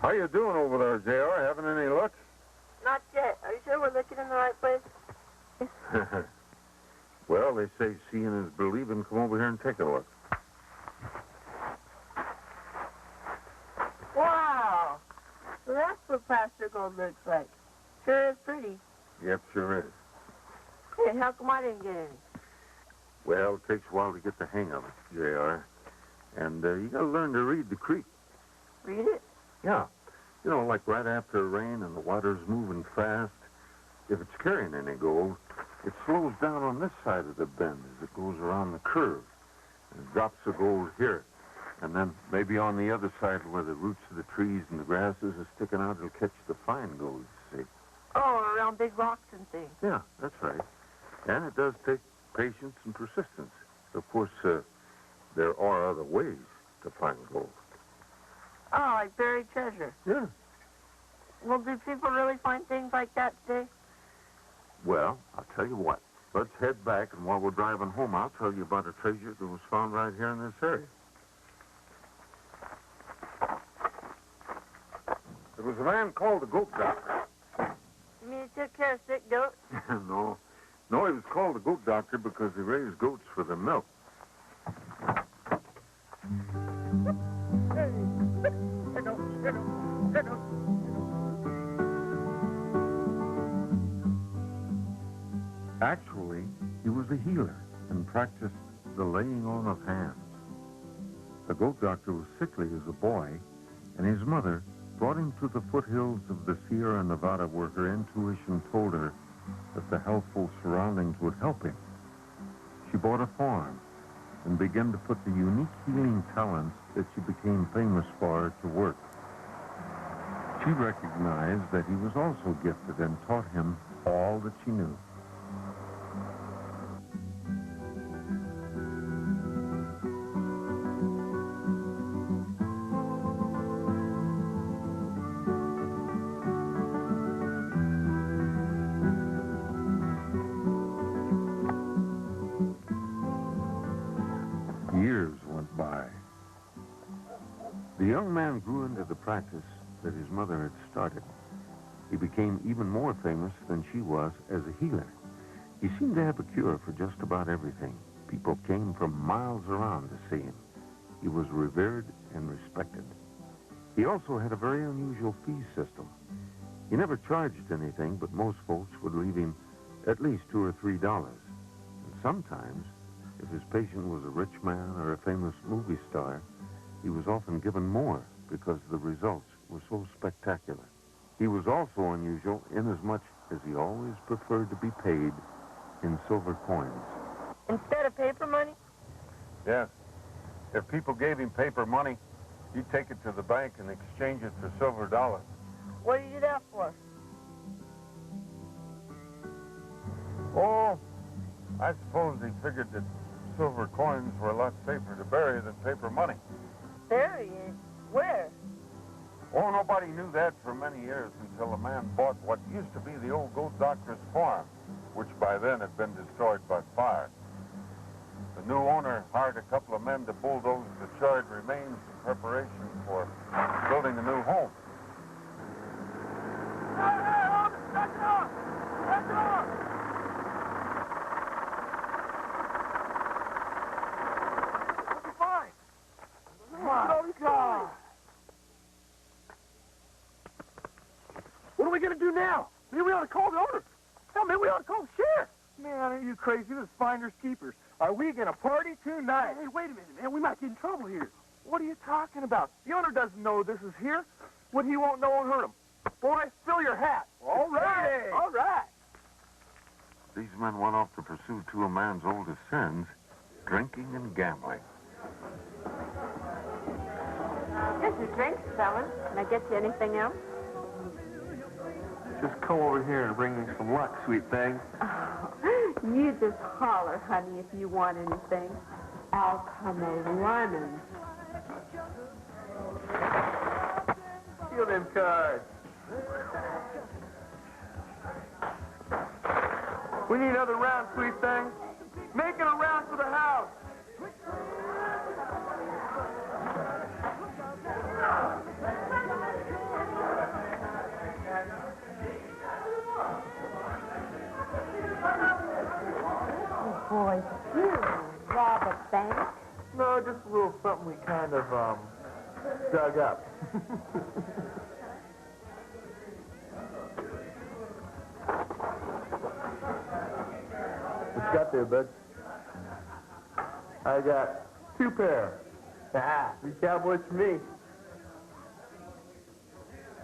How you doing over there, JR? Having any luck? Not yet. Are you sure we're looking in the right place? Well, they say seeing is believing. Come over here and take a look. Wow. So that's what plaster gold looks like. Sure is pretty. Yep, sure is. Hey, how come I didn't get any? Well, it takes a while to get the hang of it, JR. And you got to learn to read the creek. Read it? Yeah. You know, like right after a rain and the water's moving fast, if it's carrying any gold, it slows down on this side of the bend as it goes around the curve. And it drops the gold here. And then maybe on the other side where the roots of the trees and the grasses are sticking out, it'll catch the fine gold, you see. Oh, around big rocks and things. Yeah, that's right. And it does take patience and persistence. Of course, there are other ways to find gold. Oh, like buried treasure. Yeah. Well, do people really find things like that today? Well, I'll tell you what. Let's head back, and while we're driving home, I'll tell you about a treasure that was found right here in this area. There was a man called the Goat Doctor. You mean he took care of sick goats? No, he was called the Goat Doctor because he raised goats for their milk. Actually, he was a healer and practiced the laying on of hands. The Goat Doctor was sickly as a boy, and his mother brought him to the foothills of the Sierra Nevada where her intuition told her that the healthful surroundings would help him. She bought a farm and began to put the unique healing talents that she became famous for to work. She recognized that he was also gifted and taught him all that she knew. Years went by. The young man grew into the practice that his mother had started. He became even more famous than she was as a healer. He seemed to have a cure for just about everything. People came from miles around to see him. He was revered and respected. He also had a very unusual fee system. He never charged anything, but most folks would leave him at least $2 or $3. And sometimes, if his patient was a rich man or a famous movie star, he was often given more because the results were so spectacular. He was also unusual inasmuch as he always preferred to be paid in silver coins. Instead of paper money? Yes. If people gave him paper money, he'd take it to the bank and exchange it for silver dollars. What do you do that for? Oh, I suppose he figured that silver coins were a lot safer to bury than paper money. Bury it? Where? Oh, nobody knew that for many years until a man bought what used to be the old Goat Doctor's farm, which by then had been destroyed by fire. The new owner hired a couple of men to bulldoze the charred remains in preparation for building a new home. What are we going to do now? Maybe we ought to call the owner. Hell, maybe we ought to call the sheriff. Man, are you crazy? This is finders keepers. Are we going to party tonight? Hey, wait a minute, man. We might get in trouble here. What are you talking about? The owner doesn't know this is here. What he won't know won't hurt him. Boy, fill your hat. All right. All right. These men went off to pursue two of man's oldest sins, drinking and gambling. Here's your drinks, fellas. Can I get you anything else? Just come over here and bring me some luck, sweet thing. Oh, you just holler, honey, if you want anything. I'll come a-running. Feel them cards. We need another round, sweet thing. Make it a round for the house. boys, you rob a bank? No, just a little something we kind of, dug up. What you got there, bud? I got 2 pair. Ah, 3 cowboys for me.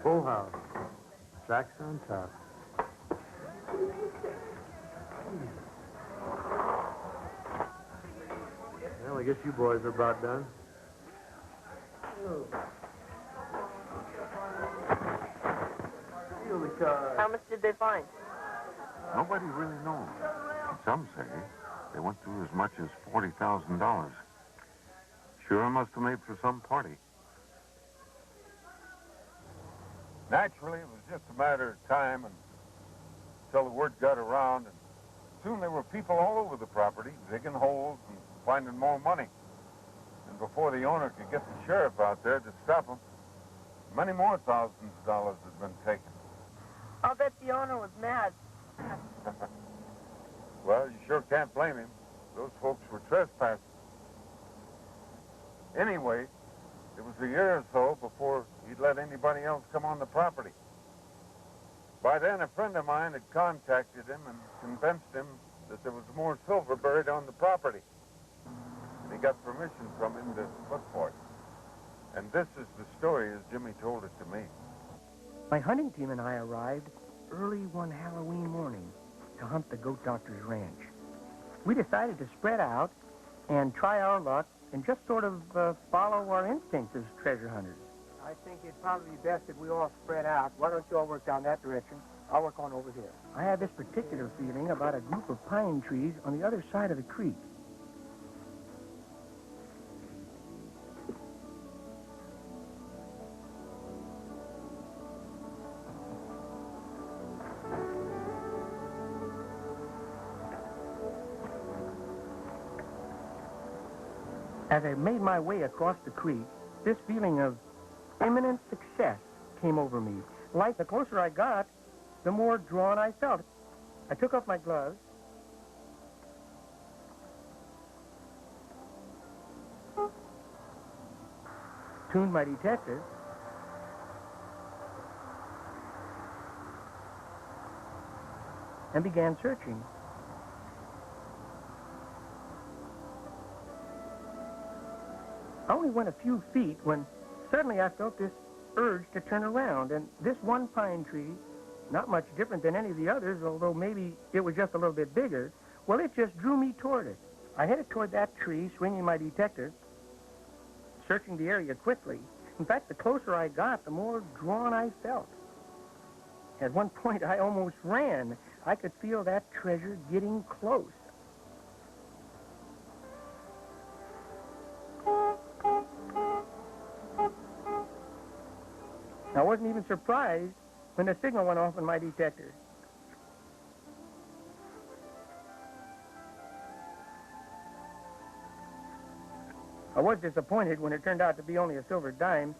Full house. Sacks on top. Well, I guess you boys are about done. Steal the car. How much did they find? Nobody really knows. Some say they went through as much as $40,000. Sure must have made for some party. Naturally, it was just a matter of time until the word got around, and soon there were people all over the property digging holes and finding more money. And before the owner could get the sheriff out there to stop him, many more thousands of dollars had been taken. I'll bet the owner was mad. Well, you sure can't blame him. Those folks were trespassing. Anyway, it was a year or so before he'd let anybody else come on the property. By then, a friend of mine had contacted him and convinced him that there was more silver buried on the property. And he got permission from him to look for it. And this is the story as Jimmy told it to me. My hunting team and I arrived early one Halloween morning to hunt the goat doctor's ranch. We decided to spread out and try our luck and just sort of follow our instincts as treasure hunters. I think it'd probably be best if we all spread out. Why don't you all work down that direction? I'll work on over here. I had this particular feeling about a group of pine trees on the other side of the creek. As I made my way across the creek, this feeling of imminent success came over me. Like the closer I got, the more drawn I felt. I took off my gloves, tuned my detector, and began searching. I only went a few feet when suddenly I felt this urge to turn around, and this one pine tree, not much different than any of the others, although maybe it was just a little bit bigger, well, it just drew me toward it. I headed toward that tree, swinging my detector, searching the area quickly. In fact, the closer I got, the more drawn I felt. At one point, I almost ran. I could feel that treasure getting close. I wasn't even surprised when the signal went off in my detector. I was disappointed when it turned out to be only a silver dime.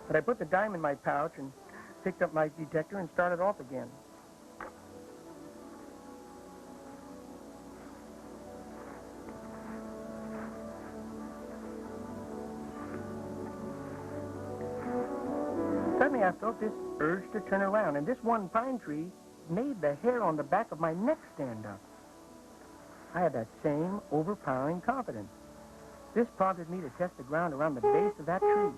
But I put the dime in my pouch and picked up my detector and started off again. Suddenly I felt this urge to turn around, and this one pine tree made the hair on the back of my neck stand up. I had that same overpowering confidence. This prompted me to test the ground around the base of that tree.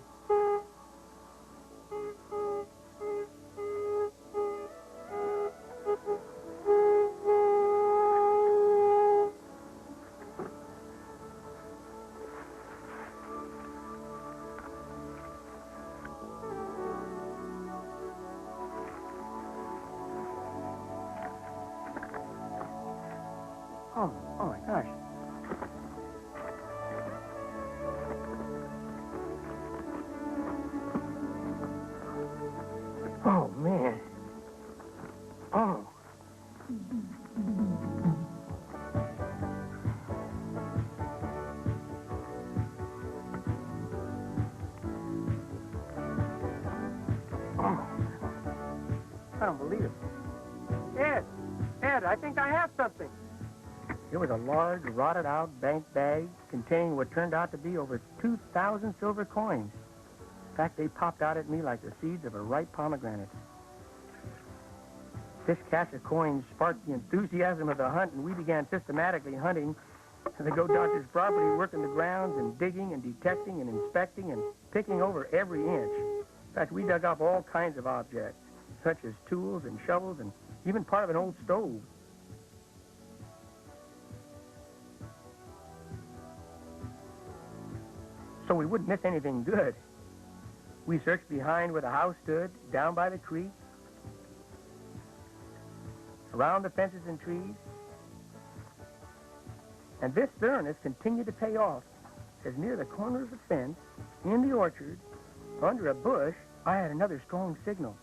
Oh my gosh. Oh, man. Oh. Oh. I don't believe it. Ed, I think I have something. It was a large, rotted-out bank bag containing what turned out to be over 2,000 silver coins. In fact, they popped out at me like the seeds of a ripe pomegranate. This cache of coins sparked the enthusiasm of the hunt, and we began systematically hunting the goat doctor's property, working the grounds and digging and detecting and inspecting and picking over every inch. In fact, we dug up all kinds of objects, such as tools and shovels and even part of an old stove. So we wouldn't miss anything good. We searched behind where the house stood, down by the creek, around the fences and trees. And this thoroughness continued to pay off, as near the corner of the fence, in the orchard, under a bush, I had another strong signal.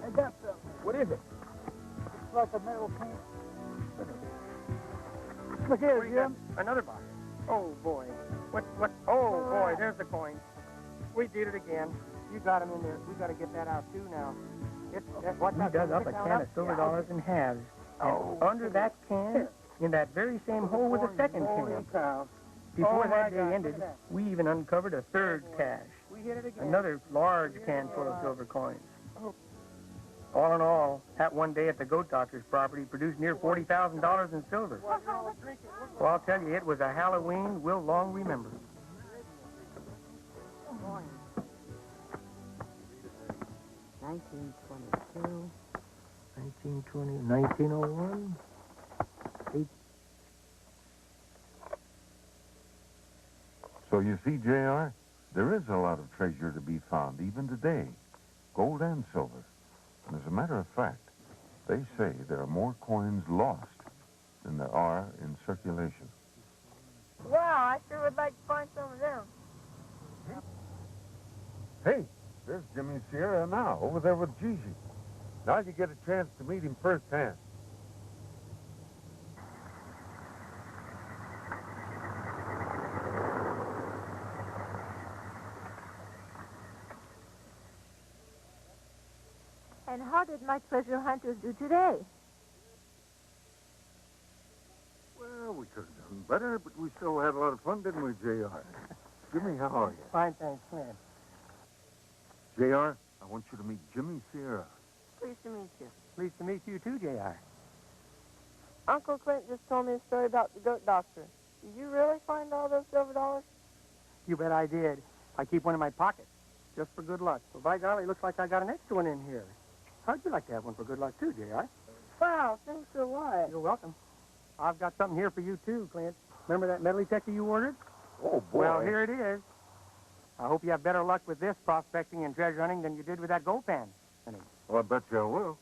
I got something. What is it? It's like a metal can. Look here, Jim. Another box. Oh, boy. Oh, boy, there's the coin. We did it again. You got them in there. We got to get that out, too, now. We dug up a can of silver dollars in halves. And under that can, in that very same hole, was a second can. Before that day ended, we even uncovered a third cache. Another large can full of silver coins. All in all, that one day at the goat doctor's property produced near $40,000 in silver. Well, I'll tell you, it was a Halloween we'll long remember. 1922. 1920, 1901. So you see, J.R., there is a lot of treasure to be found even today, gold and silver. And as a matter of fact, they say there are more coins lost than there are in circulation. Wow, I sure would like to find some of them. Hey, there's Jimmy Sierra now, over there with Gigi. Now you get a chance to meet him firsthand. And how did my treasure hunters do today? Well, we could have done better, but we still had a lot of fun, didn't we, J.R.? Jimmy, how are you? Fine, thanks, Clint. J.R., I want you to meet Jimmy Sierra. Pleased to meet you. Pleased to meet you, too, J.R. Uncle Clint just told me a story about the goat doctor. Did you really find all those silver dollars? You bet I did. I keep one in my pocket, just for good luck. Well, by golly, looks like I got an extra one in here. How'd you like to have one for good luck, too, J.R.? Wow, thanks a lot. You're welcome. I've got something here for you, too, Clint. Remember that metal detector you ordered? Oh, boy. Well, here it is. I hope you have better luck with this prospecting and treasure hunting than you did with that gold pan. Well, I bet you I will.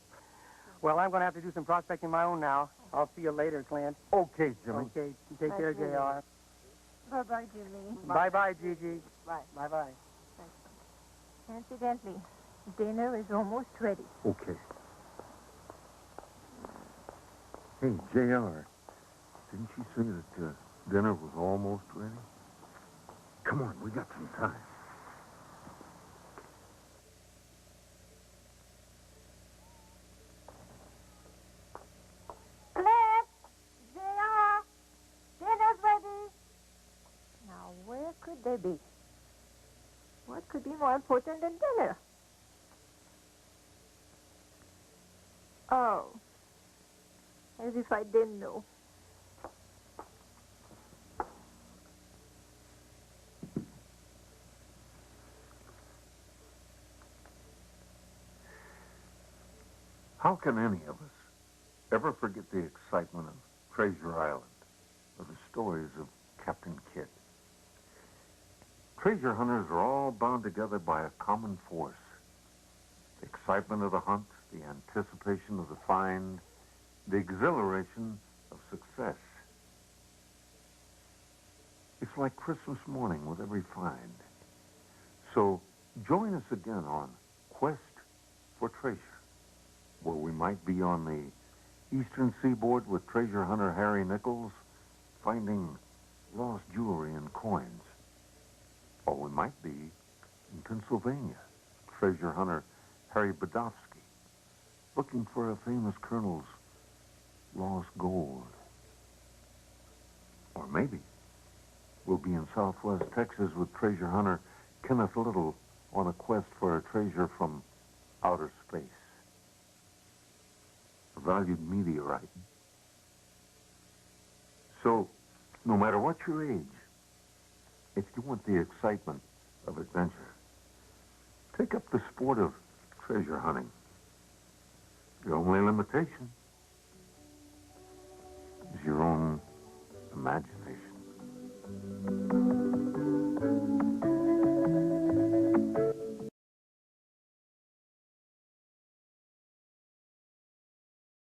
Well, I'm going to have to do some prospecting of my own now. I'll see you later, Clint. Okay, Jimmy. Okay, you take care, Jimmy. J.R. Bye-bye, Jimmy. Bye-bye, Gigi. Bye. Bye-bye. Incidentally, dinner is almost ready. Okay. Hey, J.R., didn't she say that dinner was almost ready? Come on, we got some time. Clint! J.R. Dinner's ready. Now, where could they be? What could be more important than dinner? Oh. As if I didn't know. How can any of us ever forget the excitement of Treasure Island or the stories of Captain Kidd? Treasure hunters are all bound together by a common force. The excitement of the hunt, the anticipation of the find, the exhilaration of success. It's like Christmas morning with every find. So join us again on Quest for Treasure, where we might be on the eastern seaboard with treasure hunter Harry Nichols, finding lost jewelry and coins. Or we might be in Pennsylvania, treasure hunter Harry Badofsky, looking for a famous colonel's lost gold. Or maybe we'll be in southwest Texas with treasure hunter Kenneth Little on a quest for a treasure from outer space. A valued meteorite. So, no matter what your age, if you want the excitement of adventure, take up the sport of treasure hunting. The only limitation is your own imagination.